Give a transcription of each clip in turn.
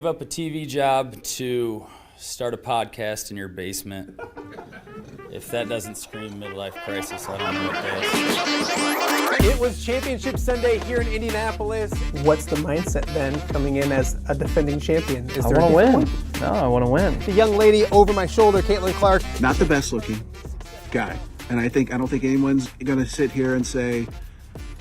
Give up a TV job to start a podcast in your basement. If that doesn't scream midlife crisis, I don't know what does. It was Championship Sunday here in Indianapolis. What's the mindset then coming in as a defending champion? I want to win. No, I want to win. The young lady over my shoulder, Caitlin Clark. Not the best looking guy. And I don't think anyone's going to sit here and say,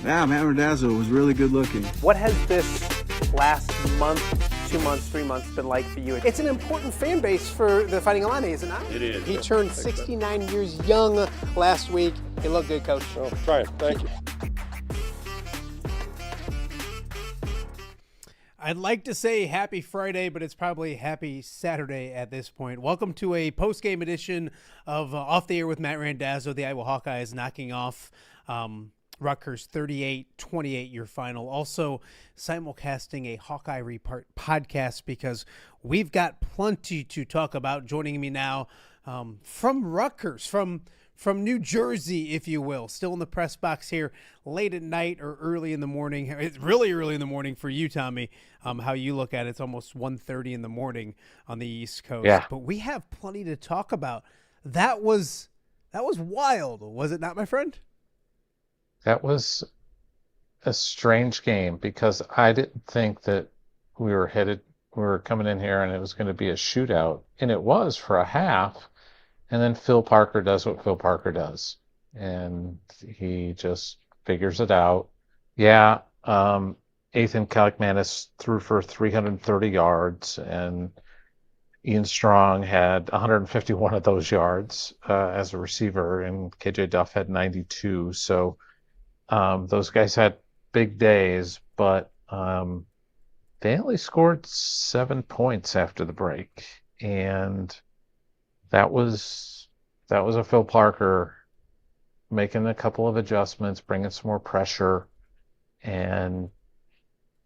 Matt Randazzo was really good looking. What has this last month, 2 months, 3 months been like for you? It's an important fan base for the Fighting Illini, is it not? It is. He turned 69 years young last week. He looked good, Coach. Oh, try it. Thank you. I'd like to say happy Friday, but it's probably happy Saturday at this point. Welcome to a post-game edition of Off the Air with Matt Randazzo. The Iowa Hawkeyes knocking off Rutgers 38-28, your final. Also simulcasting a Hawkeye Report podcast because we've got plenty to talk about. Joining me now from Rutgers, from New Jersey, if you will. Still in the press box here late at night or early in the morning. It's really early in the morning for you, Tommy, how you look at it. It's almost 1:30 in the morning on the East Coast. Yeah. But we have plenty to talk about. That was wild, was it not, my friend? That was a strange game because I didn't think that we were coming in here and it was going to be a shootout. And it was for a half. And then Phil Parker does what Phil Parker does. And he just figures it out. Yeah, Ethan Kalikmanis threw for 330 yards, and Ian Strong had 151 of those yards as a receiver, and KJ Duff had 92. So those guys had big days, but they only scored 7 points after the break. And that was a Phil Parker making a couple of adjustments, bringing some more pressure, and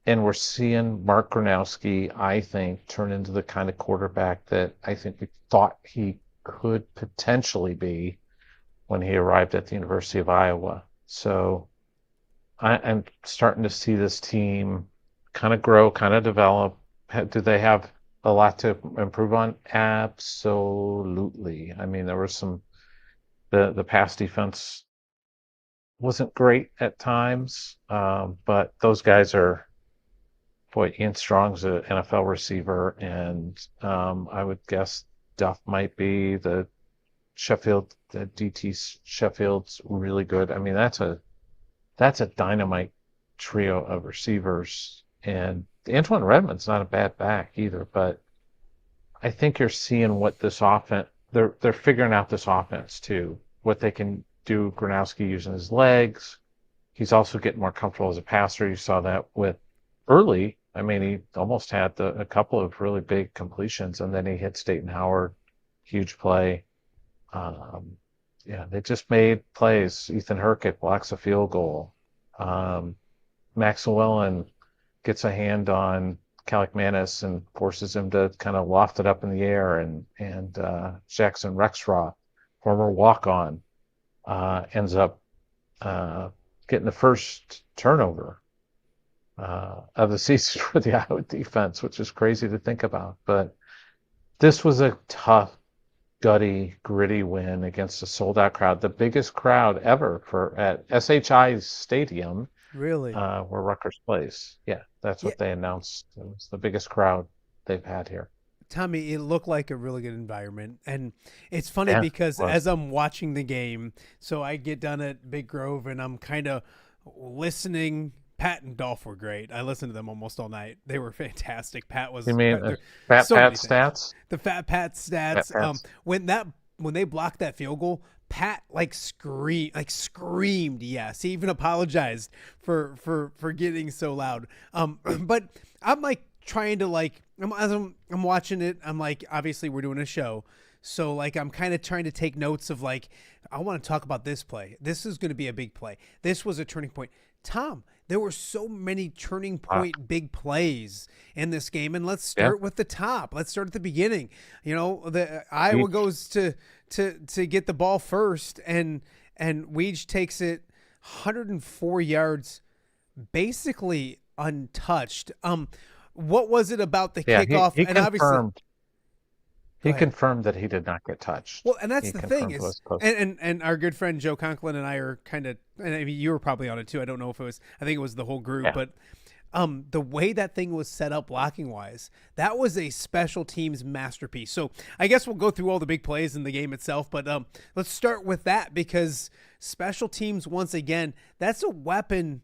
we're seeing Mark Gronowski, I think, turn into the kind of quarterback that I think we thought he could potentially be when he arrived at the University of Iowa. So I'm starting to see this team kind of grow, kind of develop. Do they have a lot to improve on? Absolutely. I mean, there was the pass defense wasn't great at times, but those guys are, Ian Strong's an NFL receiver, and I would guess Duff might be the DT Sheffield's really good. I mean, that's a dynamite trio of receivers, and Antoine Redmond's not a bad back either, but I think you're seeing what this offense, they're figuring out this offense too, what they can do. Gronowski using his legs. He's also getting more comfortable as a passer. You saw that with early. I mean, he almost had a couple of really big completions, and then he hit Staten Howard, huge play. They just made plays. Ethan Hurkett blocks a field goal. Max Llewellyn gets a hand on Kalikmanis and forces him to kind of loft it up in the air, and Jackson Rexraw, former walk-on, ends up getting the first turnover of the season for the Iowa defense, which is crazy to think about. But this was a tough, gutty, gritty win against a sold-out crowd, the biggest crowd ever at SHI Stadium. Really? Where Rutgers plays. Yeah, that's what they announced. It was the biggest crowd they've had here. Tommy, it looked like a really good environment. And it's funny because as I'm watching the game, so I get done at Big Grove and I'm kind of listening. Pat and Dolph were great. I listened to them almost all night. They were fantastic. Pat was. You mean Fat Pat stats? The Fat Pat stats. When they blocked that field goal, Pat screamed yes. He even apologized for getting so loud. But I'm like trying to as I'm watching it, I'm like, obviously we're doing a show. So I'm kind of trying to take notes of I want to talk about this play. This is going to be a big play. This was a turning point. Tom, there were so many turning point big plays in this game, and let's start with the top. Let's start at the beginning. The Iowa goes to get the ball first, and Weege takes it 104 yards, basically untouched. what was it about the Yeah, kickoff? he And obviously, confirmed go he ahead. confirmed that he did not get touched. Well, and that's He the thing confirmed is, was post. and our good friend Joe Conklin and I are kind of, and I mean you were probably on it too. I don't know if it was, I think it was the whole group, Yeah. but the way that thing was set up blocking wise, that was a special teams masterpiece. So I guess we'll go through all the big plays in the game itself, but let's start with that because special teams, once again, that's a weapon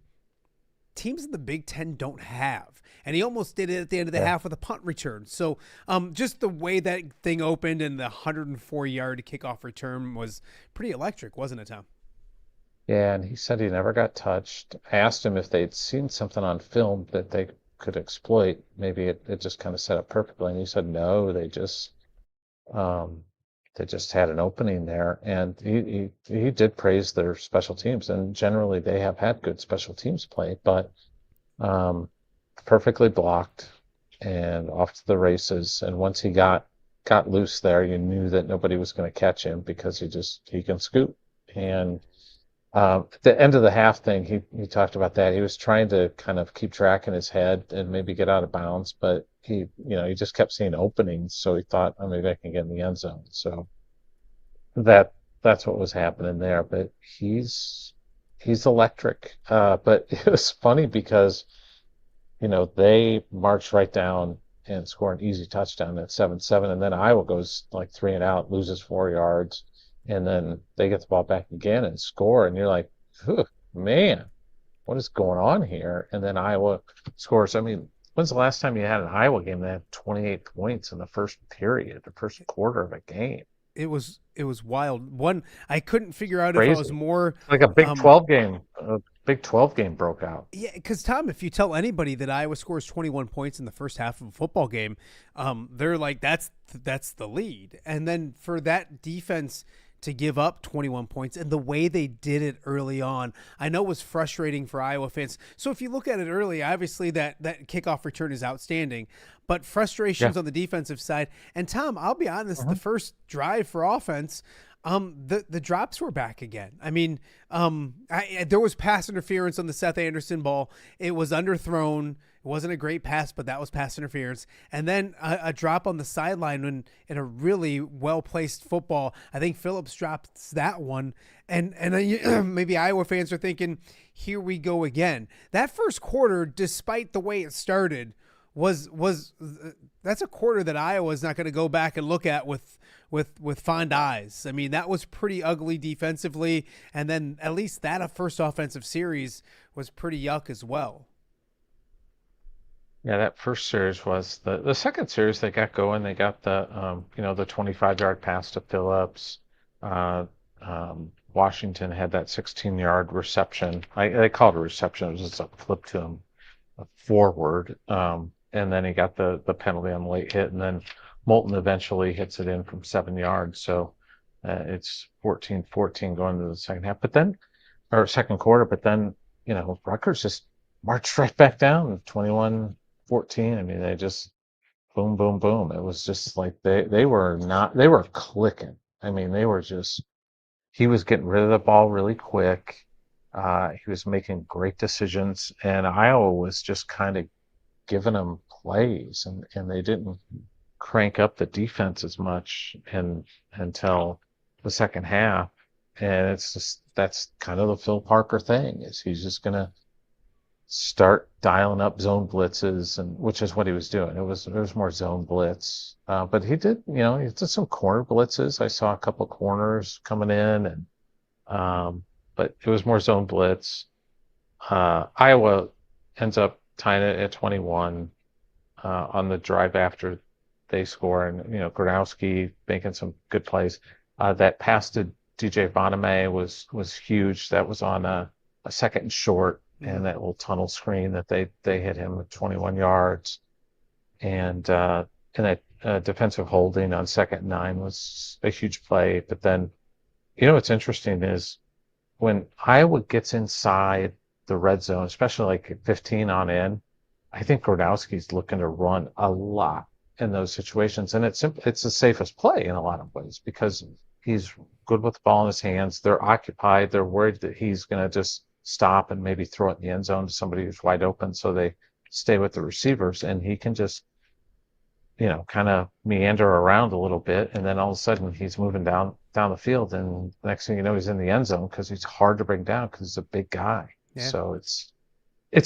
teams in the Big Ten don't have. And he almost did it at the end of the half with a punt return. So just the way that thing opened and the 104-yard kickoff return was pretty electric, wasn't it, Tom? Yeah, and he said he never got touched. I asked him if they'd seen something on film that they could exploit. Maybe it just kind of set up perfectly. And he said no, um, they just had an opening there. And he did praise their special teams, and generally they have had good special teams play, but perfectly blocked and off to the races. And once he got loose there, you knew that nobody was going to catch him because he can scoot. And at the end of the half thing, he talked about that. He was trying to kind of keep track in his head and maybe get out of bounds, but he just kept seeing openings. So he thought, oh, maybe I can get in the end zone. So that's what was happening there. But he's electric. But it was funny because, they marched right down and score an easy touchdown at 7-7. And then Iowa goes like 3 and out, loses 4 yards. And then they get the ball back again and score. And you're like, man, what is going on here? And then Iowa scores. I mean, when's the last time you had an Iowa game that had 28 points in the first period, the first quarter of a game? It was wild. One, I couldn't figure out Crazy. if I was more like a Big 12 game. A Big 12 game broke out. Yeah, because Tom, if you tell anybody that Iowa scores 21 points in the first half of a football game, they're like, that's the lead. And then for that defense to give up 21 points and the way they did it early on, I know was frustrating for Iowa fans. So if you look at it early, obviously that kickoff return is outstanding, but frustrations on the defensive side. And Tom, I'll be honest, the first drive for offense, the drops were back again. I mean, there was pass interference on the Seth Anderson ball. It was underthrown. It wasn't a great pass, but that was pass interference. And then a drop on the sideline in a really well-placed football. I think Phillips drops that one. And maybe Iowa fans are thinking, here we go again. That first quarter, despite the way it started, was that's a quarter that Iowa is not going to go back and look at with fond eyes. I mean, that was pretty ugly defensively. And then at least that first offensive series was pretty yuck as well. Yeah, that first series was the second series they got going. They got the the 25-yard pass to Phillips. Washington had that 16-yard reception. They called it a reception. It was just a flip to him forward. And then he got the penalty on the late hit, and then Moulton eventually hits it in from 7 yards. So it's 14-14 going into the second half. Or second quarter. But then Rutgers just marched right back down 21-14. I mean, they just boom, boom, boom. It was just like they were clicking. I mean, he was getting rid of the ball really quick. He was making great decisions, and Iowa was just kind of giving them plays, and they didn't crank up the defense as much until the second half. And that's kind of the Phil Parker thing, is he's just gonna start dialing up zone blitzes, and which is what he was doing. It was more zone blitz, but he did some corner blitzes. I saw a couple corners coming in, and but it was more zone blitz. Iowa ends up tying it at 21 on the drive after they score, and Gronowski making some good plays. That pass to DJ Boname was huge. That was on a second and short, and that little tunnel screen that they hit him at 21 yards, and that defensive holding on 2nd and 9 was a huge play. But then, what's interesting is when Iowa gets inside the red zone, especially like 15 on in, I think Gronowski's looking to run a lot in those situations, and it's the safest play in a lot of ways because he's good with the ball in his hands. They're occupied. They're worried that he's going to just stop and maybe throw it in the end zone to somebody who's wide open. So they stay with the receivers, and he can just, kind of meander around a little bit, and then all of a sudden he's moving down the field, and the next thing you know, he's in the end zone because he's hard to bring down because he's a big guy. Yeah. So it's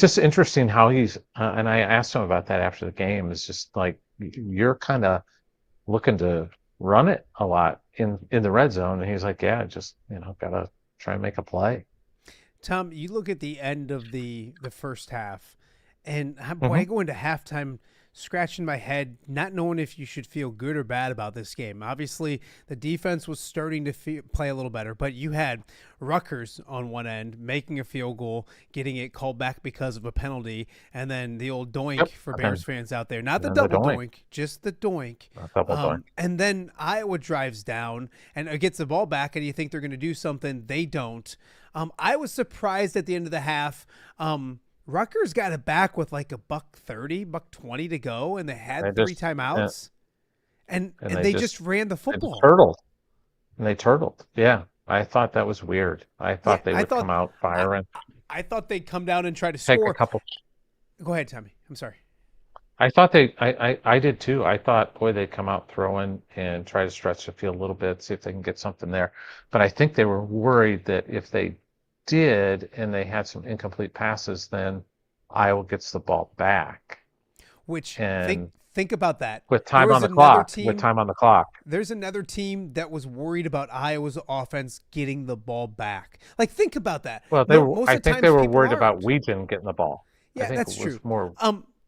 just interesting how he's, and I asked him about that after the game. It's just like you're kind of looking to run it a lot in the red zone, and he's like, yeah, just gotta try and make a play. Tom, you look at the end of the first half, and boy, Mm-hmm. I go into halftime scratching my head, not knowing if you should feel good or bad about this game. Obviously, the defense was starting to play a little better, but you had Rutgers on one end making a field goal, getting it called back because of a penalty, and then the old doink Yep. for Okay. Bears fans out there. Not the And the double doink. doink, just the doink. Double doink. And then Iowa drives down and gets the ball back, and you think they're going to do something. They don't. I was surprised at the end of the half. Rutgers got it back with like $1:30, $1:20 to go, and they had They three just- timeouts, and and they just ran the They just football. turtled. And they turtled. Yeah, I thought that was weird. I thought Yeah, they would come out firing, I thought they'd come down and try to take score. a couple. Go ahead, Tommy. I'm sorry. I thought I did too. I thought, boy, they'd come out throwing and try to stretch the field a little bit, see if they can get something there. But I think they were worried that if they did and they had some incomplete passes, then Iowa gets the ball back. Which And think about that. With time There on was the another clock. team- With time on the clock. There's another team that was worried about Iowa's offense getting the ball back. Like, think about that. Well, Most I of the think times they were people worried about aren't. Weegan getting the ball. Yeah, I think that's it was true. more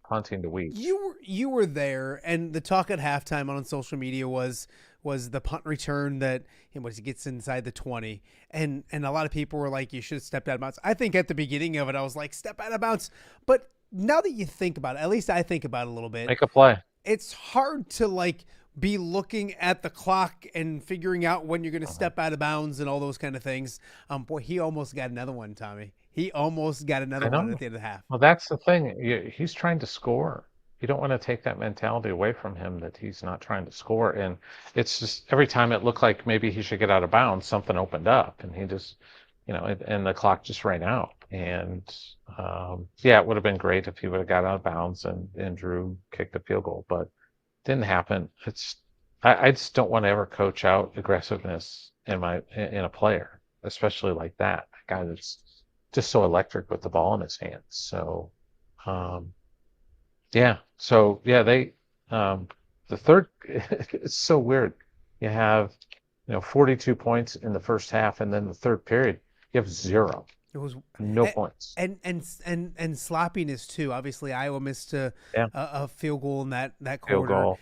punting to Weed. You were there, and the talk at halftime on social media was the punt return that he gets inside the 20, and a lot of people were like, you should have stepped out of bounds. I think at the beginning of it, I was like, step out of bounds. But now that you think about it, at least I think about it a little bit, Make a play. it's hard to like be looking at the clock and figuring out when you're going to step out of bounds and all those kind of things. Boy, he almost got another one, Tommy. He almost got another I know. one at the end of the half. Well, that's the thing. He's trying to score. You don't want to take that mentality away from him that he's not trying to score. And it's just every time it looked like maybe he should get out of bounds, something opened up, and he just, and the clock just ran out. And yeah, it would have been great if he would have got out of bounds and Drew kicked a field goal, but didn't happen. I just don't want to ever coach out aggressiveness in a player, especially like that. A guy that's just so electric with the ball in his hands. So, yeah. So yeah, the third, it's so weird. You have, 42 points in the first half, and then the third period, you have 0. It was No and, points. and sloppiness too. Obviously, Iowa missed a field goal in that Field quarter, goal.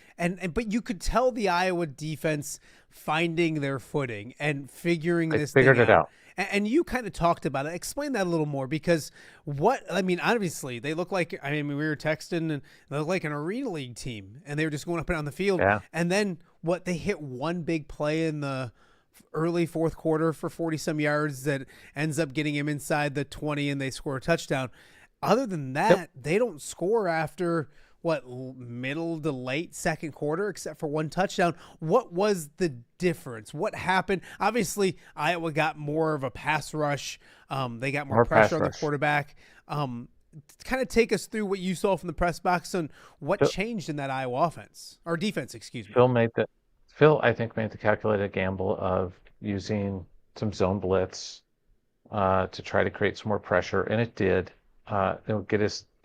but you could tell the Iowa defense finding their footing and figuring They this figured thing it out. And you kind of talked about it. Explain that a little more, because obviously they look like, we were texting, and they look like an Arena League team, and they were just going up and down the field. Yeah. And then they hit one big play in the early fourth quarter for 40-some yards that ends up getting him inside the 20, and they score a touchdown. Other than that, they don't score after middle to late second quarter, except for one touchdown. What was the difference? What happened? Obviously, Iowa got more of a pass rush. They got more pressure on the quarterback. Kind of take us through what you saw from the press box and what changed in that Iowa offense or defense, excuse me. Phil, I think, made the calculated gamble of using some zone blitz to try to create some more pressure, and it did. It'll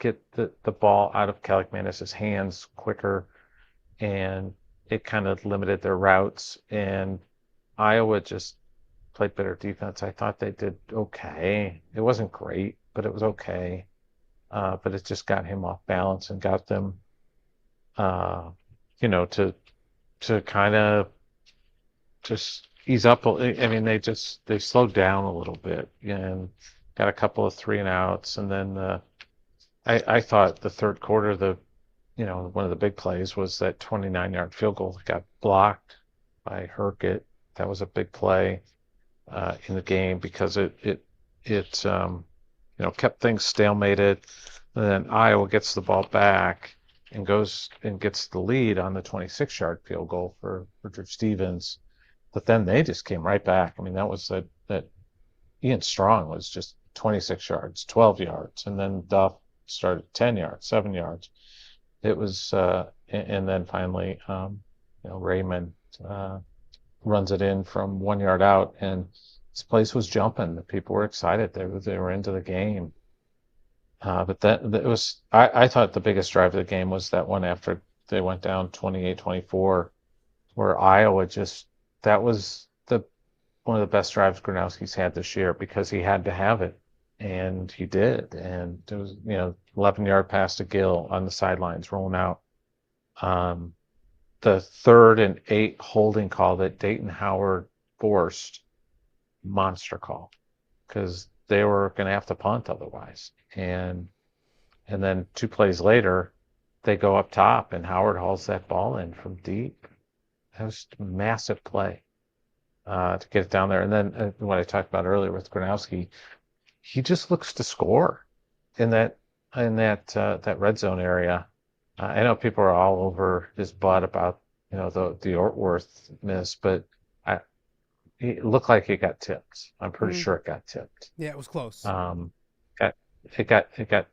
get the ball out of Kalikmanis' hands quicker, and it kind of limited their routes. And Iowa just played better defense. I thought they did okay. It wasn't great, but it was okay. But it just got him off balance and got them, to kind of just ease up. They slowed down a little bit and got a couple of 3-and-outs, and then I thought the third quarter, one of the big plays was that 29-yard field goal that got blocked by Herkett. That was a big play in the game because it kept things stalemated. And then Iowa gets the ball back and goes and gets the lead on the 26-yard field goal for Drew Stevens. But then they just came right back. That was that Ian Strong was just 26 yards, 12 yards, and then Duff started at 10 yards, 7 yards. It was, and then finally, Raymond runs it in from 1 yard out, and this place was jumping. The people were excited. They were into the game. But it was, I thought the biggest drive of the game was that one after they went down 28-24, where Iowa that was one of the best drives Gronowski's had this year, because he had to have it, and he did. And it was, 11-yard pass to Gill on the sidelines rolling out. The 3rd and 8 holding call that Dayton Howard forced, monster call, because they were going to have to punt otherwise. And then 2 plays later, they go up top, and Howard hauls that ball in from deep. That was a massive play to get it down there. And then what I talked about earlier with Gronowski, he just looks to score in that red zone area. I know people are all over his butt about the Ortworth miss, but it looked like it got tipped. I'm pretty sure it got tipped. Yeah, it was close. It got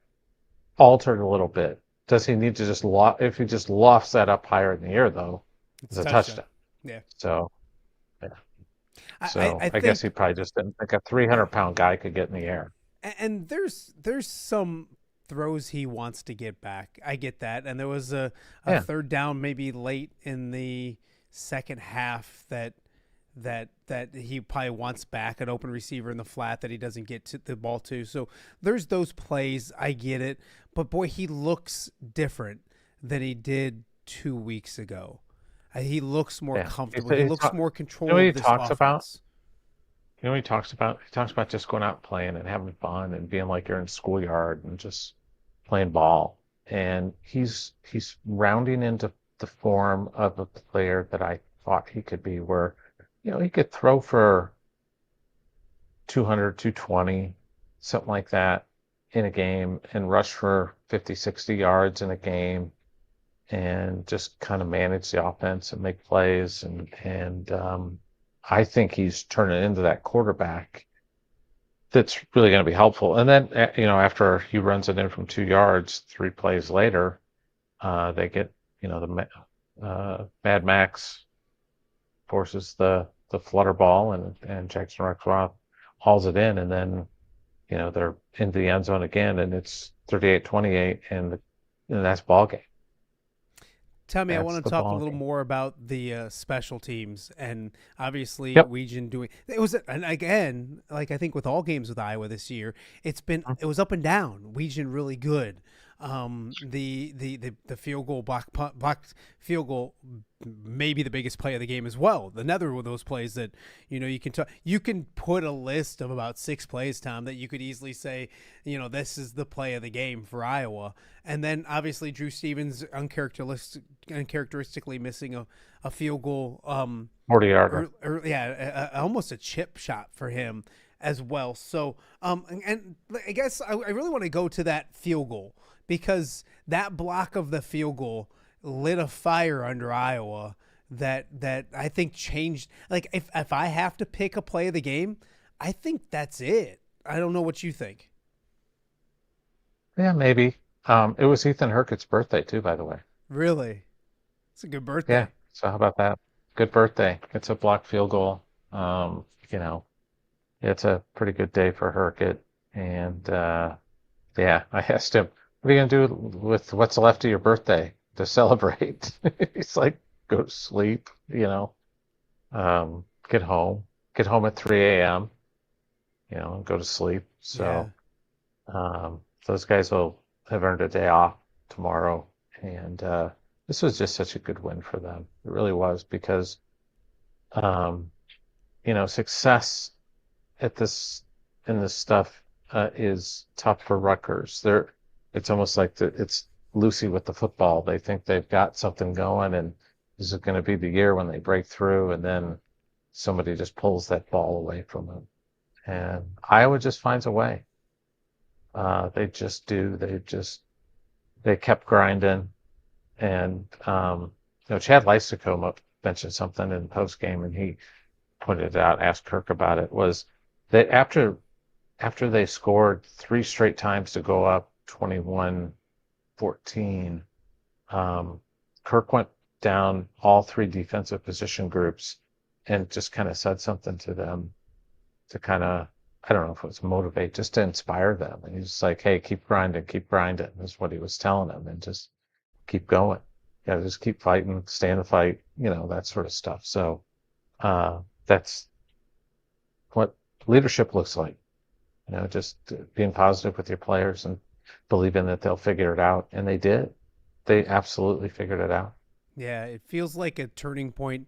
altered a little bit. Does he need to if he just lofts that up higher in the air, though, it's a touchdown. Yeah. So, yeah. So I guess he probably just didn't think a 300-pound guy could get in the air. And there's some throws he wants to get back. I get that. And there was a third down maybe late in the second half that he probably wants back, an open receiver in the flat that he doesn't get to the ball to. So there's those plays. I get it. But, boy, he looks different than he did 2 weeks ago. He looks more comfortable. He looks more controlled. You know what he this talks offense. about? You know what he talks about? He talks about just going out and playing and having fun and being like you're in schoolyard and just playing ball. And he's rounding into the form of a player that I thought he could be, where he could throw for 200, 220, something like that in a game, and rush for 50, 60 yards in a game, and just kind of manage the offense and make plays. And I think he's turning into that quarterback that's really going to be helpful. And then, after he runs it in from 2 yards, 3 plays later, they get, the Mad Max forces the flutter ball, and Jackson Rexroth hauls it in, and then, they're into the end zone again, and it's 38-28, and that's ball game. Tommy, I want to talk a little more about the special teams, and obviously Weegan doing it was, and again, like I think with all games with Iowa this year, it was up and down. Weegan really good. The field goal blocked field goal, maybe the biggest play of the game as well. Another one of those plays that you can put a list of about 6 plays, Tom, that you could easily say, this is the play of the game for Iowa. And then obviously Drew Stevens uncharacteristically missing a field goal, 40-yarder. Almost a chip shot for him as well. So and I guess I really want to go to that field goal, because that block of the field goal lit a fire under Iowa that I think changed. Like, if I have to pick a play of the game, I think that's it. I don't know what you think. Yeah, maybe. It was Ethan Hurkett's birthday too, by the way. Really? It's a good birthday. Yeah. So how about that? Good birthday. It's a blocked field goal. It's a pretty good day for Hurkett. And I asked him, what are you going to do with what's left of your birthday to celebrate? He's like, go to sleep, get home at 3 a.m., and go to sleep. So those guys will have earned a day off tomorrow. And this was just such a good win for them. It really was, because, success in this stuff is tough for Rutgers. It's almost like it's Lucy with the football. They think they've got something going, and this is going to be the year when they break through, and then somebody just pulls that ball away from them. And Iowa just finds a way. They just do. They kept grinding. And, Chad Lysico mentioned something in post game, and he pointed it out, asked Kirk about it, was that after they scored 3 straight times to go up 21-14. Kirk went down all three defensive position groups and just kind of said something to them to kind of, I don't know if it was motivate, just to inspire them. And he's like, hey, keep grinding, is what he was telling them, and just keep going. Yeah, just keep fighting, stay in the fight, that sort of stuff. So that's what leadership looks like. Just being positive with your players and believing that they'll figure it out. And they did. They absolutely figured it out. Yeah, it feels like a turning point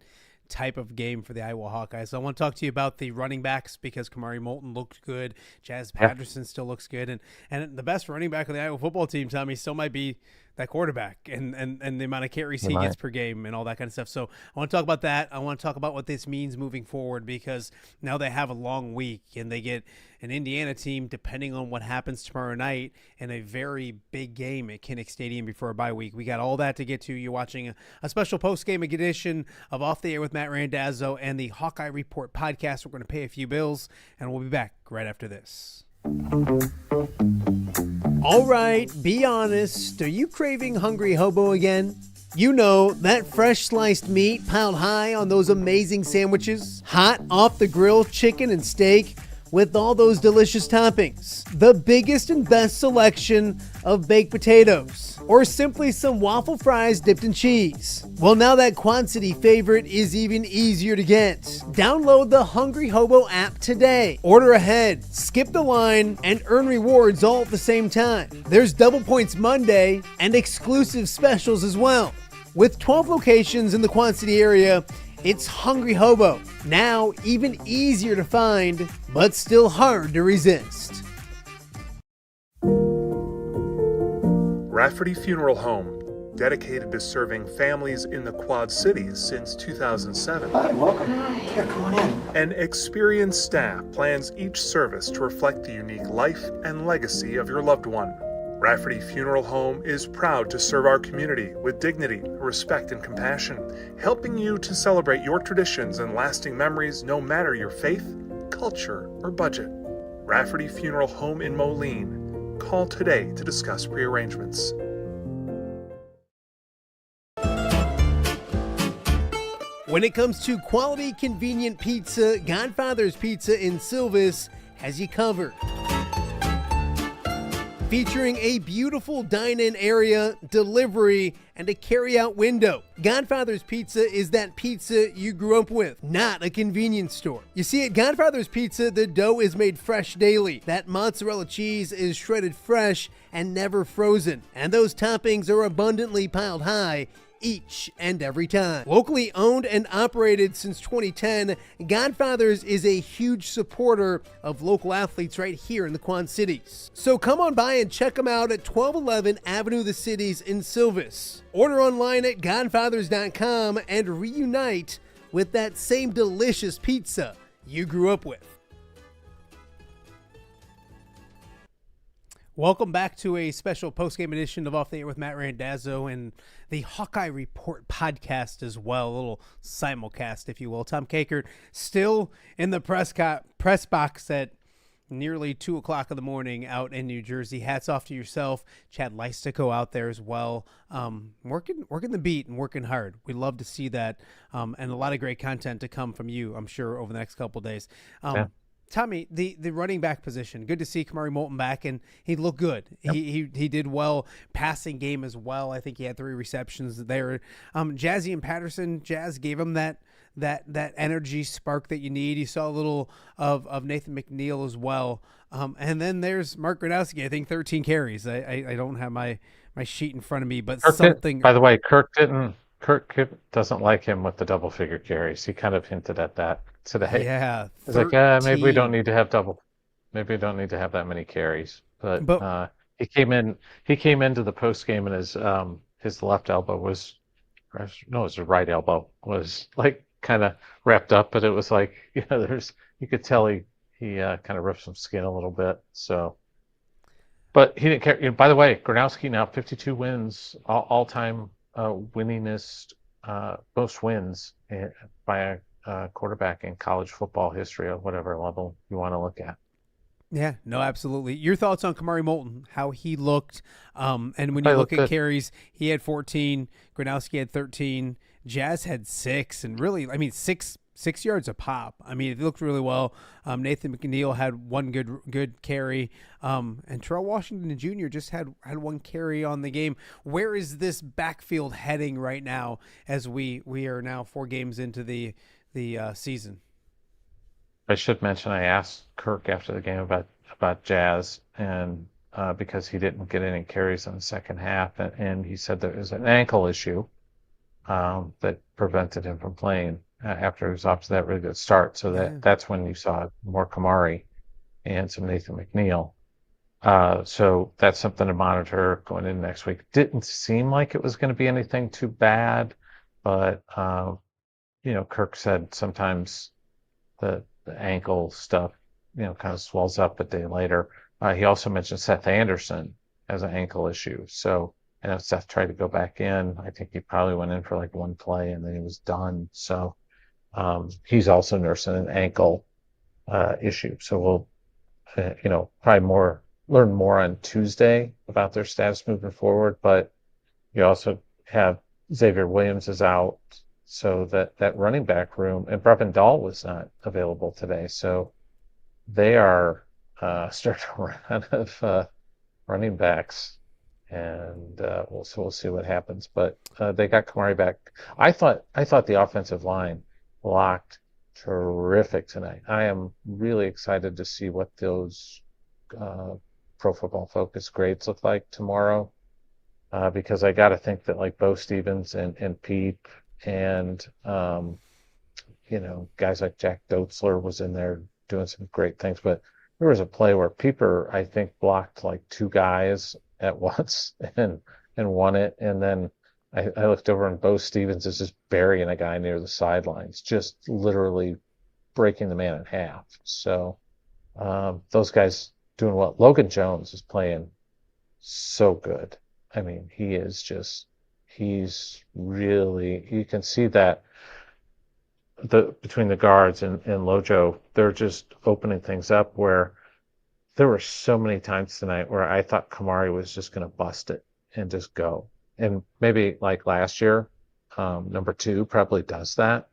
type of game for the Iowa Hawkeyes. I want to talk to you about the running backs because Kamari Moulton looked good. Jazz Patterson still looks good. And the best running back on the Iowa football team, Tommy, still might be that quarterback and the amount of carries he gets per game and all that kind of stuff. So I want to talk about that. I want to talk about what this means moving forward because now they have a long week and they get an Indiana team, depending on what happens tomorrow night, in a very big game at Kinnick Stadium before a bye week. We got all that to get to. You're watching a special post-game edition of Off the Air with Matt Randazzo and the Hawkeye Report podcast. We're going to pay a few bills, and we'll be back right after this. All right, be honest. Are you craving Hungry Hobo again? You know, that fresh sliced meat piled high on those amazing sandwiches, hot off the grill chicken and steak, with all those delicious toppings, the biggest and best selection of baked potatoes, or simply some waffle fries dipped in cheese. Well, now that Quad City favorite is even easier to get. Download the Hungry Hobo app today. Order ahead, skip the line, and earn rewards all at the same time. There's Double Points Monday and exclusive specials as well. With 12 locations in the Quad City area, it's Hungry Hobo, now even easier to find, but still hard to resist. Rafferty Funeral Home, dedicated to serving families in the Quad Cities since 2007. Hi, welcome. Here, come on in. An experienced staff plans each service to reflect the unique life and legacy of your loved one. Rafferty Funeral Home is proud to serve our community with dignity, respect, and compassion, helping you to celebrate your traditions and lasting memories no matter your faith, culture, or budget. Rafferty Funeral Home in Moline. Call today to discuss prearrangements. When it comes to quality, convenient pizza, Godfather's Pizza in Silvis has you covered. Featuring a beautiful dine-in area, delivery, and a carry-out window. Godfather's Pizza is that pizza you grew up with, not a convenience store. You see, at Godfather's Pizza, the dough is made fresh daily. That mozzarella cheese is shredded fresh and never frozen. And those toppings are abundantly piled high each and every time. Locally owned and operated since 2010, Godfather's is a huge supporter of local athletes right here in the Quad Cities. So come on by and check them out at 1211 Avenue of the Cities in Silvis. Order online at godfathers.com and reunite with that same delicious pizza you grew up with. Welcome back to a special postgame edition of Off the Air with Matt Randazzo and the Hawkeye Report podcast as well, a little simulcast, if you will. Tom Kakert still in the press box at nearly 2 o'clock in the morning out in New Jersey. Hats off to yourself. Chad Lystico out there as well, working the beat and working hard. We love to see that, and a lot of great content to come from you, I'm sure, over the next couple of days. Yeah. Tommy, the running back position, good to see Kamari Moulton back, and he looked good. Yep. He did well, passing game as well. I think he had 3 receptions there. Jazzy and Patterson, Jazz gave him that energy spark that you need. You saw a little of Nathan McNeil as well. And then there's Mark Gradowski, I think 13 carries. I don't have my sheet in front of me, but By the way, Kirk doesn't like him with the double figure carries. He kind of hinted at that today. Yeah. It's like, maybe we don't need to have that many carries. But he came into the post game and his left elbow was, no, his right elbow was like kind of wrapped up, but it was like, you could tell he kind of ripped some skin a little bit. So, but he didn't care. By the way, Gronowski now 52 wins, all time winningest, most wins by a quarterback in college football history, or whatever level you want to look at. Yeah, no, absolutely. Your thoughts on Kamari Moulton, how he looked, and when you Probably look looked at good. carries, he had 14, Gronowski had 13, Jazz had 6, and really, I mean, 6 yards a pop. I mean, it looked really well. Nathan McNeil had one good carry, and Terrell Washington Jr. just had one carry on the game. Where is this backfield heading right now as we are now 4 games into the season? I should mention I asked Kirk after the game about Jazz, and because he didn't get any carries in the second half, and he said there was an ankle issue that prevented him from playing after he was off to that really good start. So Yeah. that's when you saw more Kamari and some Nathan McNeil. So that's something to monitor going into next week. Didn't seem like it was going to be anything too bad, but Kirk said sometimes the ankle stuff, kind of swells up a day later. He also mentioned Seth Anderson as an ankle issue. So I know Seth tried to go back in. I think he probably went in for like one play and then he was done. So he's also nursing an ankle issue. So we'll, probably learn more on Tuesday about their status moving forward. But you also have Xavier Williams is out, so that running back room, and Brevin Dahl was not available today. So they are starting to run out of running backs, and we'll see what happens. But they got Kamari back. I thought the offensive line blocked terrific tonight. I am really excited to see what those Pro Football Focus grades look like tomorrow, because I got to think that like Bo Stevens and Pete and guys like Jack Dotzler was in there doing some great things. But there was a play where Pieper, I think, blocked like 2 guys at once and won it. And then I looked over and Bo Stevens is just burying a guy near the sidelines, just literally breaking the man in half. So those guys doing well. Logan Jones is playing so good. I mean, he's really, you can see that between the guards and Lojo, they're just opening things up where there were so many times tonight where I thought Kamari was just going to bust it and just go. And maybe like last year, number 2 probably does that,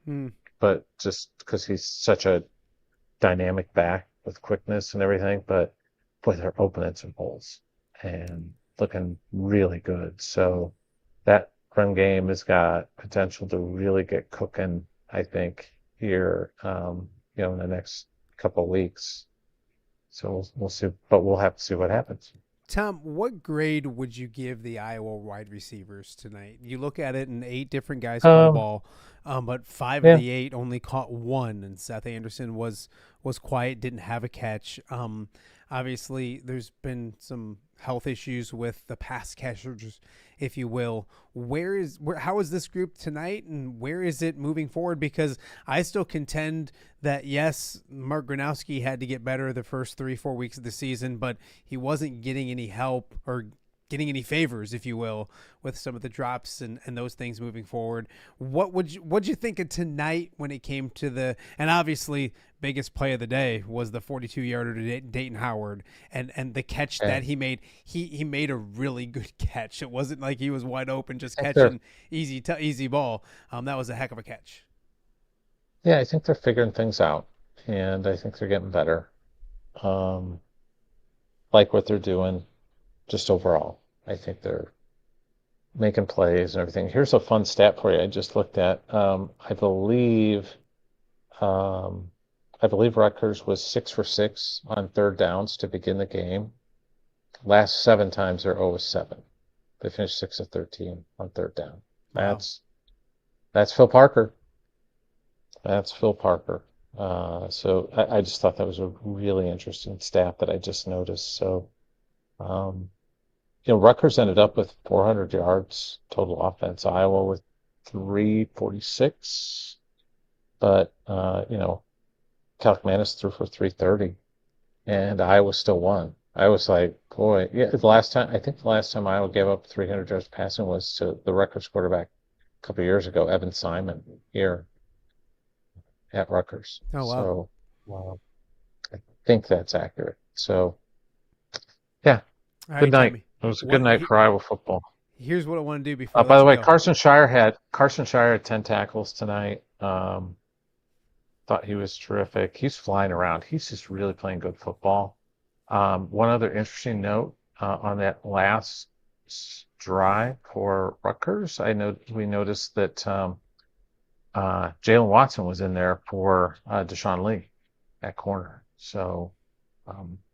but just because he's such a dynamic back with quickness and everything, but boy, they're opening some holes and looking really good. So that run game has got potential to really get cooking, I think, here, in the next couple of weeks. So we'll see, but we'll have to see what happens. Tom, what grade would you give the Iowa wide receivers tonight? You look at it, and 8 different guys caught the ball, but 5 of the 8 only caught 1, and Seth Anderson was quiet, didn't have a catch. Obviously, there's been some health issues with the pass catchers, if you will. How is this group tonight, and where is it moving forward? Because I still contend that, yes, Mark Gronowski had to get better the first 3-4 weeks of the season, but he wasn't getting any help or getting any favors, if you will, with some of the drops and those things moving forward. What'd you think of tonight when it came to and obviously biggest play of the day was the 42-yarder to Dayton Howard and the catch that he made. He made a really good catch. It wasn't like he was wide open just catching easy ball. That was a heck of a catch. Yeah, I think they're figuring things out, and I think they're getting better. Like what they're doing. Just overall, I think they're making plays and everything. Here's a fun stat for you. I just looked at. I believe Rutgers was 6 for 6 on third downs to begin the game. Last 7 times they're 0-7. They finished 6 of 13 on third down. Wow. That's Phil Parker. That's Phil Parker. So I just thought that was a really interesting stat that I just noticed. So. Rutgers ended up with 400 yards total offense. Iowa with 346, but Kalkmanis threw for 330, and Iowa still won. I was like, boy, yeah. The last time Iowa gave up 300 yards passing was to the Rutgers quarterback a couple of years ago, Evan Simon, here at Rutgers. Oh wow! So I think that's accurate. So, yeah, All right, good night. Tommy. It was a good night for Iowa football. Here's what I want to do before I By let the you way, go. Carson Shire had 10 tackles tonight. Thought he was terrific. He's flying around. He's just really playing good football. One other interesting note on that last drive for Rutgers, we noticed that Jalen Watson was in there for Deshaun Lee at corner. So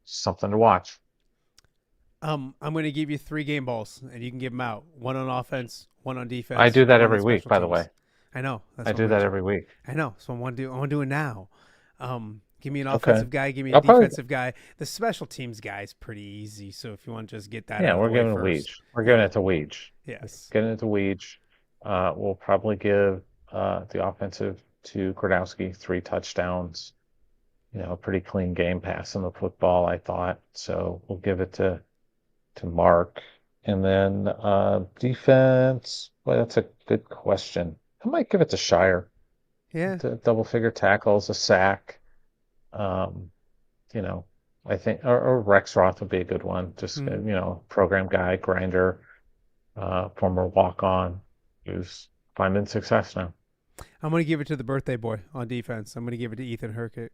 something to watch. I'm going to give you 3 game balls, and you can give them out. 1 on offense, 1 on defense. I do that 1 on every week, special by the teams. way. I know. I do that every week. I know. So I want to do it now. Give me an Okay. offensive guy. Give me a I'll probably- defensive guy. The special teams guy is pretty easy. So if you want to just get that Yeah, out of we're the way giving it to first. Weege. We're giving it to Weege. Yes. Getting it to Weege. We'll probably give the offensive to Gradowski 3 touchdowns. A pretty clean game passing the football, I thought. So we'll give it to Mark. And then defense, well, that's a good question. I might give it to Shire. Yeah. Double-figure tackles, a sack. I think, or Rex Roth would be a good one. Just, program guy, grinder, former walk-on, who's finding success now. I'm going to give it to the birthday boy on defense. I'm going to give it to Ethan Herkett.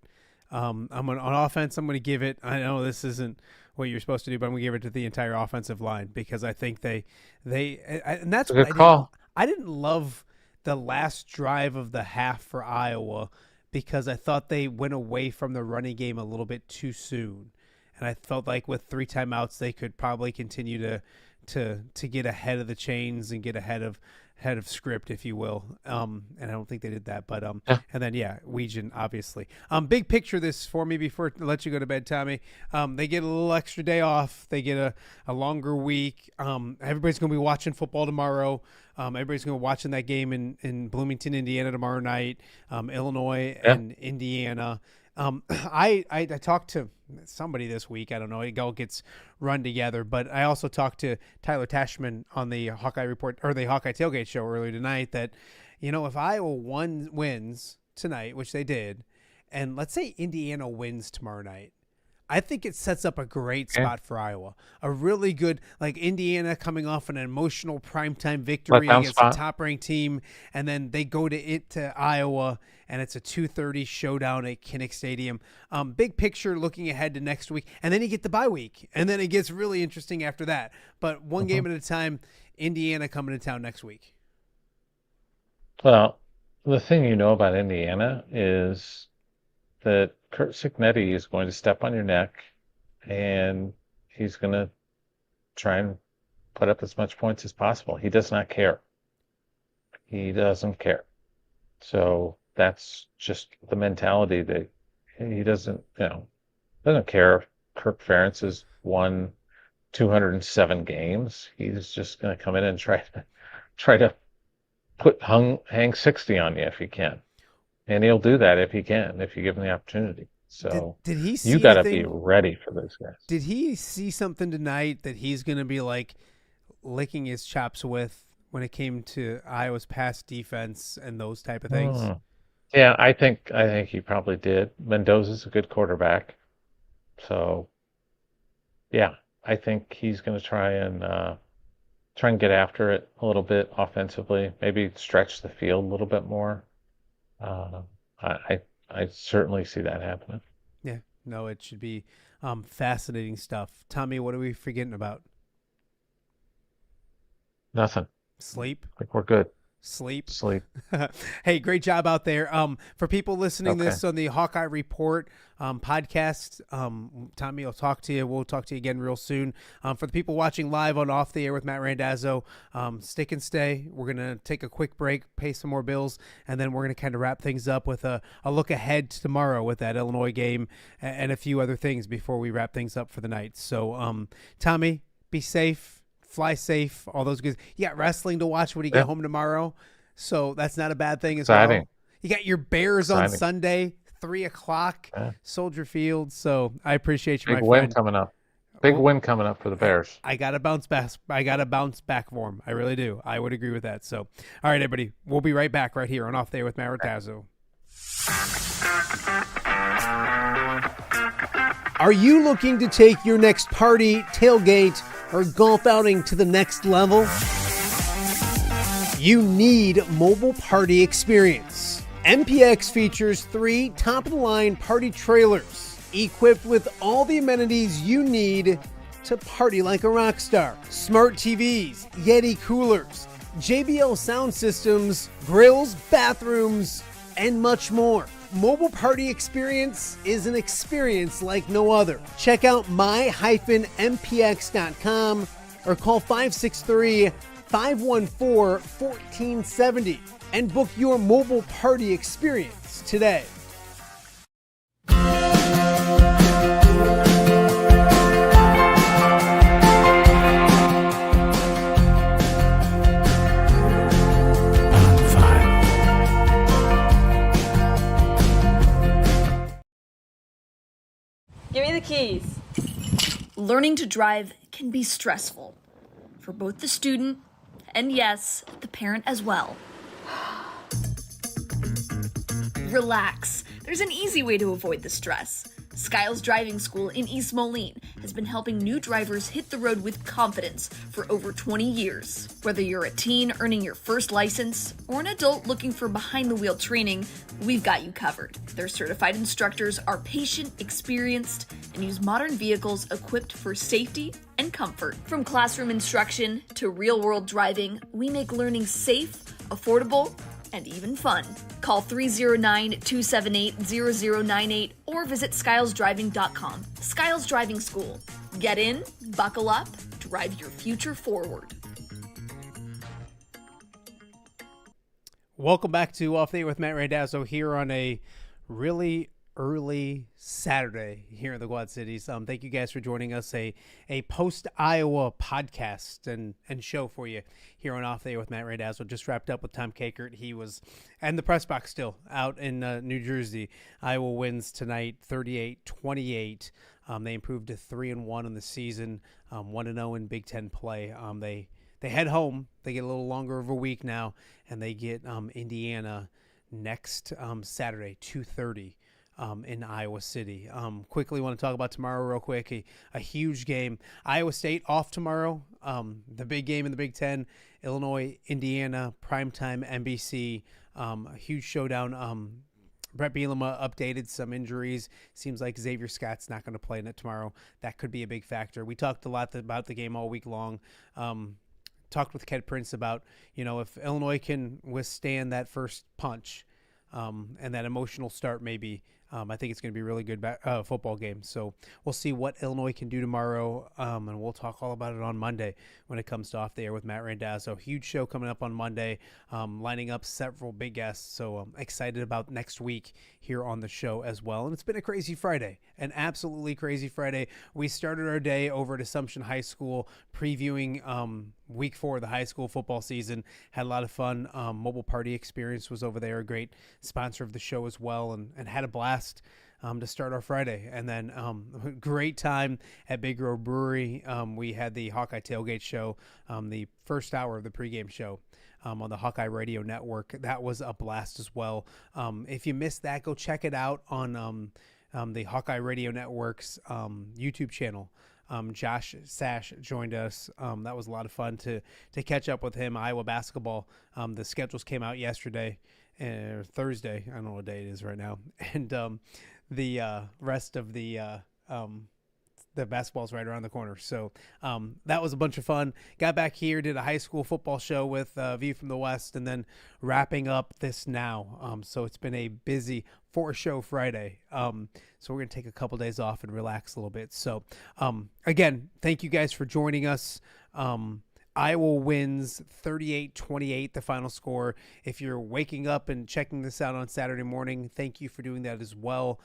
On offense, I'm going to give it. I know this isn't what you're supposed to do, but I'm going to give it to the entire offensive line because I think and that's what Good call. I didn't love the last drive of the half for Iowa because I thought they went away from the running game a little bit too soon, and I felt like with 3 timeouts they could probably continue to get ahead of the chains and get ahead of script, if you will. And I don't think they did that, but Yeah. And then Weegan, obviously. Big picture this for me before I let you go to bed, Tommy. They get a little extra day off. They get a longer week. Everybody's going to be watching football tomorrow. Everybody's going to be watching that game in Bloomington, Indiana tomorrow night. Illinois and Indiana. I talked to somebody this week. I don't know. It all gets run together, but I also talked to Tyler Tashman on the Hawkeye Report or the Hawkeye Tailgate show earlier tonight that, if Iowa wins tonight, which they did, and let's say Indiana wins tomorrow night, I think it sets up a great spot for Iowa. A really good, like Indiana coming off an emotional primetime victory against a top-ranked team, and then they go to Iowa, and it's a 2:30 showdown at Kinnick Stadium. Big picture, looking ahead to next week, and then you get the bye week, and then it gets really interesting after that. But one game at a time. Indiana coming to town next week. Well, the thing about Indiana is that Kurt Cignetti is going to step on your neck, and he's going to try and put up as much points as possible. He does not care. He doesn't care. So that's just the mentality that he doesn't care if Kirk Ferentz has won 207 games. He's just going to come in and try to hang 60 on you if he can. And he'll do that if he can, if you give him the opportunity. So did he see you got to be anything- ready for those guys. Did he see something tonight that he's going to be like licking his chops with when it came to Iowa's pass defense and those type of things? Yeah, I think he probably did. Mendoza's a good quarterback. So yeah, I think he's going to try and get after it a little bit offensively, maybe stretch the field a little bit more. I certainly see that happening. Yeah, no, it should be fascinating stuff. Tommy, what are we forgetting about? Nothing. Sleep. I think we're good. Sleep. Hey, great job out there. For people listening this on the Hawkeye Report podcast, Tommy will talk to you. We'll talk to you again real soon. For the people watching live on Off the Air with Matt Randazzo, stick and stay. We're going to take a quick break, pay some more bills, and then we're going to kind of wrap things up with a look ahead to tomorrow with that Illinois game and a few other things before we wrap things up for the night. So, Tommy, be safe. Fly safe, all those good. You got wrestling to watch when you get home tomorrow, so that's not a bad thing as well. You got your Bears on Sunday, 3:00, Soldier Field. So I appreciate you, my friend. Big win coming up. Big win coming up for the Bears. I got to bounce back. I got to bounce back for them. I really do. I would agree with that. So, all right, everybody, we'll be right back right here on Off There with Matt Randazzo. Are you looking to take your next party, tailgate, or golf outing to the next level? You need Mobile Party Experience. MPX features 3 top-of-the-line party trailers equipped with all the amenities you need to party like a rock star. Smart TVs, Yeti coolers, JBL sound systems, grills, bathrooms, and much more. Mobile Party Experience is an experience like no other. Check out my-mpx.com or call 563-514-1470 and book your Mobile Party Experience today. Give me the keys. Learning to drive can be stressful for both the student and, yes, the parent as well. Relax. There's an easy way to avoid the stress. Skiles Driving School in East Moline has been helping new drivers hit the road with confidence for over 20 years. Whether you're a teen earning your first license or an adult looking for behind-the-wheel training, we've got you covered. Their certified instructors are patient, experienced, and use modern vehicles equipped for safety and comfort. From classroom instruction to real-world driving, we make learning safe, affordable, and even fun. Call 309-278-0098 or visit skylesdriving.com. Skiles Driving School. Get in, buckle up, drive your future forward. Welcome back to Off the Air with Matt Randazzo here on a really early Saturday here in the Quad Cities. Thank you guys for joining us. A post-Iowa podcast and show for you here on Off the Air with Matt Randazzo. Just wrapped up with Tom Kakert. He was, and the press box still, out in New Jersey. Iowa wins tonight 38-28. They improved to 3-1 in the season, 1-0 in Big Ten play. They head home. They get a little longer of a week now, and they get Indiana next Saturday, 2:30. In Iowa City. Quickly want to talk about tomorrow real quick. A huge game. Iowa State off tomorrow. The big game in the Big Ten. Illinois, Indiana, primetime NBC. A huge showdown. Brett Bielema updated some injuries. Seems like Xavier Scott's not going to play in it tomorrow. That could be a big factor. We talked a lot about the game all week long. Talked with Ken Prince about, if Illinois can withstand that first punch and that emotional start maybe, I think it's going to be a really good football game. So we'll see what Illinois can do tomorrow, and we'll talk all about it on Monday when it comes to Off the Air with Matt Randazzo. Huge show coming up on Monday, lining up several big guests. So I'm excited about next week here on the show as well. And it's been a crazy Friday, an absolutely crazy Friday. We started our day over at Assumption High School previewing week 4 of the high school football season. Had a lot of fun. Mobile Party Experience was over there, a great sponsor of the show as well, and had a blast to start our Friday. And then great time at Big Road Brewery. We had the Hawkeye Tailgate Show, the first hour of the pregame show on the Hawkeye Radio Network. That was a blast as well. If you missed that, go check it out on the Hawkeye Radio Network's YouTube channel. Josh Sash joined us. That was a lot of fun to catch up with him. Iowa basketball. The schedules came out yesterday, or Thursday. I don't know what day it is right now. And the rest of the basketball's right around the corner. So that was a bunch of fun. Got back here, did a high school football show with View from the West, and then wrapping up this now. So it's been a busy 4-show Friday. So we're going to take a couple days off and relax a little bit. So again, thank you guys for joining us. Iowa wins 38-28, the final score. If you're waking up and checking this out on Saturday morning, thank you for doing that as well.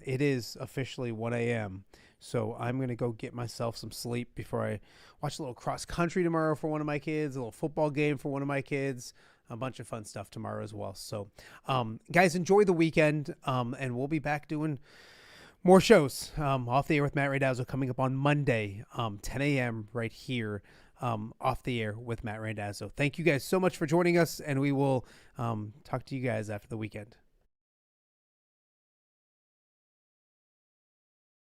It is officially 1 a.m., so I'm going to go get myself some sleep before I watch a little cross country tomorrow for one of my kids, a little football game for one of my kids, a bunch of fun stuff tomorrow as well. So, guys, enjoy the weekend, and we'll be back doing more shows. Off the Air with Matt Randazzo coming up on Monday, 10 a.m. right here. Off the Air with Matt Randazzo. Thank you guys so much for joining us, and we will talk to you guys after the weekend.